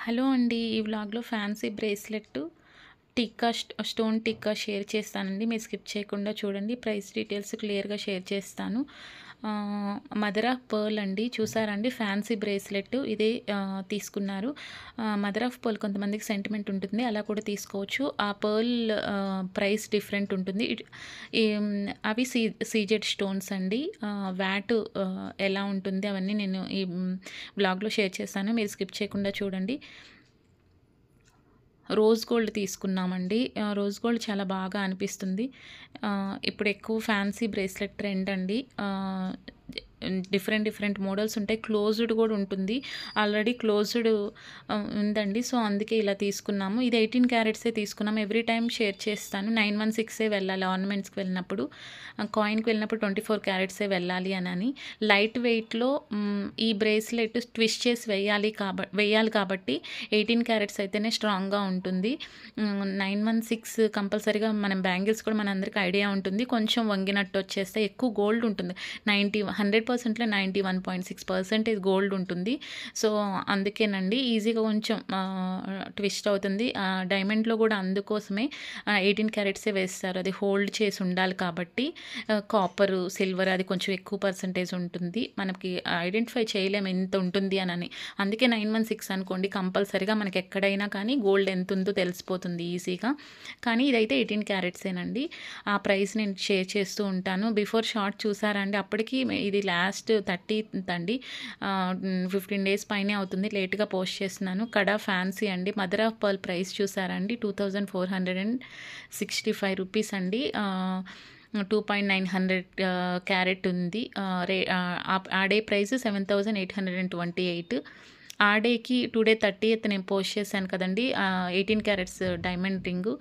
Hello అండి. ఈ వ్లాగ్‌లో fancy bracelet stone tikka share చేస్తానండి. మీరు స్కిప్ చేయకుండా చూడండి. ప్రైస్ డీటెయిల్స్ క్లియర్‌గా షేర్ చేస్తాను. మదర్ ఆఫ్ పర్ల్ అండి. చూసారా అండి ఫ్యాన్సీ బ్రేస్లెట్ ఇదే తీసుకున్నారు. మదర్ ఆఫ్ పర్ల్ కొంతమందికి సెంటిమెంట్ ఉంటుంది. అలా కూడా తీసుకోవచ్చు. ఆ పర్ల్ ప్రైస్ డిఫరెంట్ ఉంటుంది. అవి సీజెడ్ స్టోన్స్ అండి. వ్యాట్ ఎలా ఉంటుంది అవన్నీ నేను ఈ వ్లాగ్‌లో షేర్ చేస్తాను. మీరు స్కిప్ చేయకుండా చూడండి. రోజ్ గోల్డ్ తీసుకున్నామండి. రోజ్ గోల్డ్ చాలా బాగా అనిపిస్తుంది. ఇప్పుడు ఎక్కువ ఫ్యాన్సీ బ్రేస్లెట్ ట్రెండ్ అండి. డిఫరెంట్ మోడల్స్ ఉంటాయి. క్లోజ్డ్ కూడా ఉంటుంది. ఆల్రెడీ క్లోజ్డ్ ఉందండి. సో అందుకే ఇలా తీసుకున్నాము. ఇది 18 క్యారెట్సే తీసుకున్నాము. ఎవ్రీ టైమ్ షేర్ చేస్తాను. 916 వెళ్ళాలి ఆర్నమెంట్స్కి వెళ్ళినప్పుడు. కాయిన్కి వెళ్ళినప్పుడు 24 క్యారెట్సే వెళ్ళాలి అని. లైట్ వెయిట్లో ఈ బ్రేస్లెట్ ట్విస్ట్ చేసి వేయాలి కాబట్టి 18 క్యారెట్స్ అయితేనే స్ట్రాంగ్గా ఉంటుంది. 916 కంపల్సరీగా మనం బ్యాంగిల్స్ కూడా మనందరికీ ఐడియా ఉంటుంది. కొంచెం వంగినట్టు వచ్చేస్తే ఎక్కువ గోల్డ్ ఉంటుంది. 100%లో 91.6% గోల్డ్ ఉంటుంది. సో అందుకేనండి ఈజీగా కొంచెం ట్విస్ట్ అవుతుంది. డైమండ్లో కూడా అందుకోసమే 18 క్యారెట్సే వేస్తారు. అది హోల్డ్ చేసి ఉండాలి కాబట్టి. కాపరు, సిల్వర్ అది కొంచెం ఎక్కువ పర్సంటేజ్ ఉంటుంది. మనకి ఐడెంటిఫై చేయలేము ఎంత ఉంటుంది అని. అందుకే 916 అనుకోండి. కంపల్సరీగా మనకి ఎక్కడైనా కానీ గోల్డ్ ఎంత ఉందో తెలిసిపోతుంది ఈజీగా. కానీ ఇదైతే 18 క్యారెట్సేనండి. ఆ ప్రైస్ నేను షేర్ చేస్తూ ఉంటాను. బిఫోర్ షార్ట్ చూసారా అండి. అప్పటికి ఇది లాస్ట్ 30th అండి. 15 డేస్ పైనే అవుతుంది. లేట్గా పోస్ట్ చేస్తున్నాను. కడా ఫ్యాన్సీ అండి. మదర్ ఆఫ్ పర్ల్ ప్రైస్ చూసారా అండి. 2465 రూపీస్ అండి. 2.900 క్యారెట్ ఉంది. ఆ డే ప్రైస్ 7828. ఆ డేకి టుడే 30th నేను పోస్ట్ చేశాను కదండి. 18 క్యారెట్స్ డైమండ్ రింగు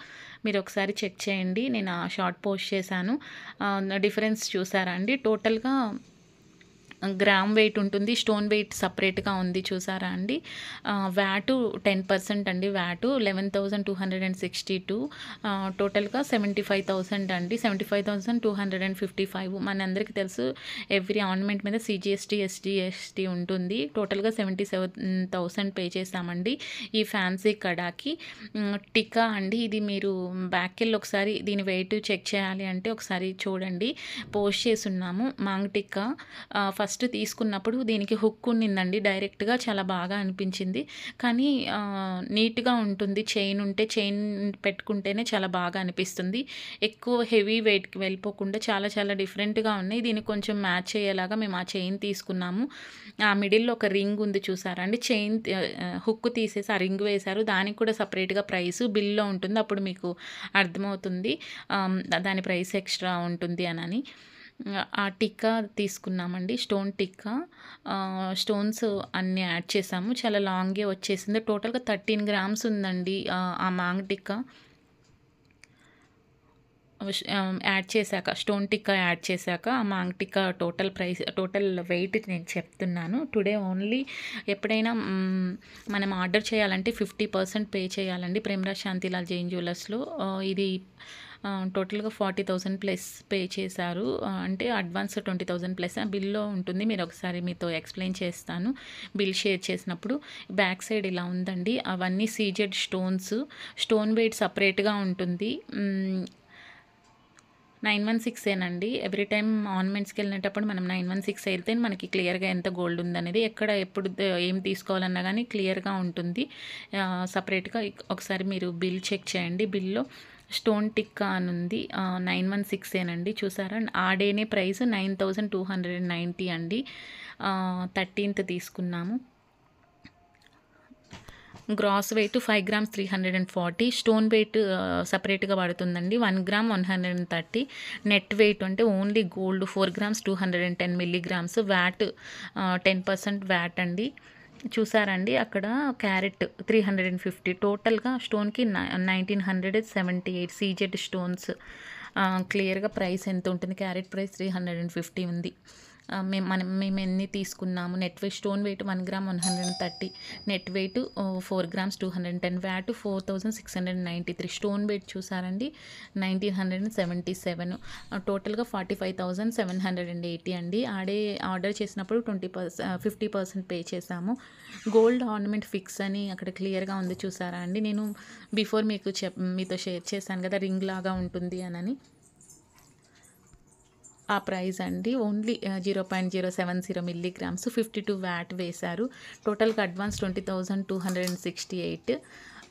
మీరు ఒకసారి చెక్ చేయండి. నేను ఆ షార్ట్ పోస్ట్ చేశాను. డిఫరెన్స్ చూసారా అండి. టోటల్గా గ్రామ్ వెయిట్ ఉంటుంది. స్టోన్ వెయిట్ సపరేట్గా ఉంది చూసారా అండి. వ్యాటు 10% అండి. వ్యాటు 11,262. టోటల్గా 75,000 అండి. 75,255. మనందరికీ తెలుసు ఎవ్రీ ఆర్నమెంట్ మీద CGST SGST ఉంటుంది. టోటల్గా 77,000 పే చేసామండి ఈ ఫ్యాన్సీ కడాకి. టిక్కా అండి. ఇది మీరు బ్యాక్కెళ్ళి ఒకసారి దీని వెయిట్ చెక్ చేయాలి అంటే ఒకసారి చూడండి. పోస్ట్ చేస్తున్నాము. మాంగ్ టిక్కా ఫస్ట్ తీసుకున్నప్పుడు దీనికి హుక్ ఉన్నిందండి. డైరెక్ట్గా చాలా బాగా అనిపించింది. కానీ నీట్గా ఉంటుంది. చైన్ పెట్టుకుంటేనే చాలా బాగా అనిపిస్తుంది. ఎక్కువ హెవీ వెయిట్కి వెళ్ళిపోకుండా చాలా డిఫరెంట్గా ఉన్నాయి. దీనికి కొంచెం మ్యాచ్ అయ్యేలాగా మేము ఆ చైన్ తీసుకున్నాము. ఆ మిడిల్లో ఒక రింగ్ ఉంది చూసారా అండి. చైన్ హుక్ తీసేసి ఆ రింగ్ వేశారు. దానికి కూడా సపరేట్గా ప్రైస్ బిల్లో ఉంటుంది. అప్పుడు మీకు అర్థమవుతుంది దాని ప్రైస్ ఎక్స్ట్రా ఉంటుంది అని. ఆ టిక్కా తీసుకున్నామండి. స్టోన్ టిక్కా. స్టోన్స్ అన్నీ యాడ్ చేసాము. చాలా లాంగే వచ్చేసింది. టోటల్గా 13 గ్రామ్స్ ఉందండి ఆ మాంగ్ టిక్కా. యాడ్ చేశాక స్టోన్ టిక్కా యాడ్ చేశాక ఆ మాంగ్ టిక్కా టోటల్ వెయిట్ నేను చెప్తున్నాను. టుడే ఓన్లీ ఎప్పుడైనా మనం ఆర్డర్ చేయాలంటే 50% పే చేయాలండి. ప్రేమరాజ్ శాంతిలాల్ జైన్ జ్యువెలర్స్లో. ఇది టోటల్గా 40,000 ప్లస్ పే చేశారు. అంటే అడ్వాన్స్ 20,000 ప్లస్ బిల్లో ఉంటుంది. మీరు ఒకసారి మీతో ఎక్స్ప్లెయిన్ చేస్తాను బిల్ షేర్ చేసినప్పుడు. బ్యాక్ సైడ్ ఇలా ఉందండి. అవన్నీ సీజెడ్ స్టోన్ వెయిట్ సపరేట్గా ఉంటుంది. 916 ఎవ్రీ టైమ్ ఆర్నమెంట్స్కి వెళ్ళేటప్పుడు మనం 916 వెళ్తే మనకి క్లియర్గా ఎంత గోల్డ్ ఉందనేది ఎక్కడ ఎప్పుడు ఏం తీసుకోవాలన్నా కానీ క్లియర్గా ఉంటుంది. సపరేట్గా ఒకసారి మీరు బిల్ చెక్ చేయండి. బిల్లో స్టోన్ టిక్కా అని ఉంది. 916 చూసారా. ఆ డేనే ప్రైస్ 9,290 అండి. 13th తీసుకున్నాము. Gross weight 5 grams 340. Stone weight సపరేట్గా పడుతుందండి. 1 గ్రామ్ 130. నెట్ వెయిట్ అంటే only gold 4 grams 210 milligrams. VAT 10% VAT అండి. చూసారండి అక్కడ క్యారెట్ 350. టోటల్గా స్టోన్కి 1978 సీజెడ్ స్టోన్స్. క్లియర్గా ప్రైస్ ఎంత ఉంటుంది. క్యారెట్ ప్రైస్ 350 ఉంది. మేము ఎన్ని తీసుకున్నాము. Net weight stone weight 1 gram 130, net weight 4 grams 210, VAT 4693, stone weight చూసారండి 1977, టోటల్గా 45,780 అండి. ఆర్డర్ చేసినప్పుడు 50% పే చేసాము. గోల్డ్ ఆర్నమెంట్ ఫిక్స్ అని అక్కడ క్లియర్గా ఉంది చూసారా అండి. నేను బిఫోర్ మీతో షేర్ చేశాను కదా రింగ్ లాగా ఉంటుంది అని. ఆ ప్రైస్ అండి ఓన్లీ 0.070 మిల్లీగ్రామ్స్, 52 వ్యాట్ వేశారు. టోటల్గా అడ్వాన్స్ 20,268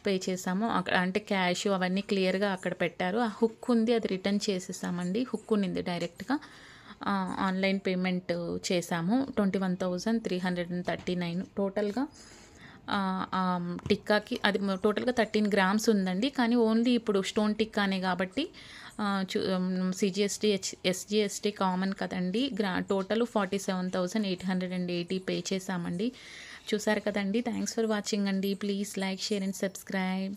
పే చేసాము. అక్కడ అంటే క్యాష్ అవన్నీ క్లియర్గా అక్కడ పెట్టారు. ఆ హుక్ ఉంది, అది రిటర్న్ చేసేసామండి. హుక్ ఉన్నింది డైరెక్ట్గా ఆన్లైన్ పేమెంట్ చేసాము. 21,339 టోటల్గా. టిక్కాకి అది టోటల్గా 13 గ్రామ్స్ ఉందండి. కానీ ఓన్లీ ఇప్పుడు స్టోన్ టిక్కానే కాబట్టి సిజిఎస్టీ ఎస్జిఎస్టీ కామన్ కదండి. టోటల్ 47,880 పే చేసామండి. చూసారు కదండి. థ్యాంక్స్ ఫర్ వాచింగ్ అండి. Please like, share and subscribe.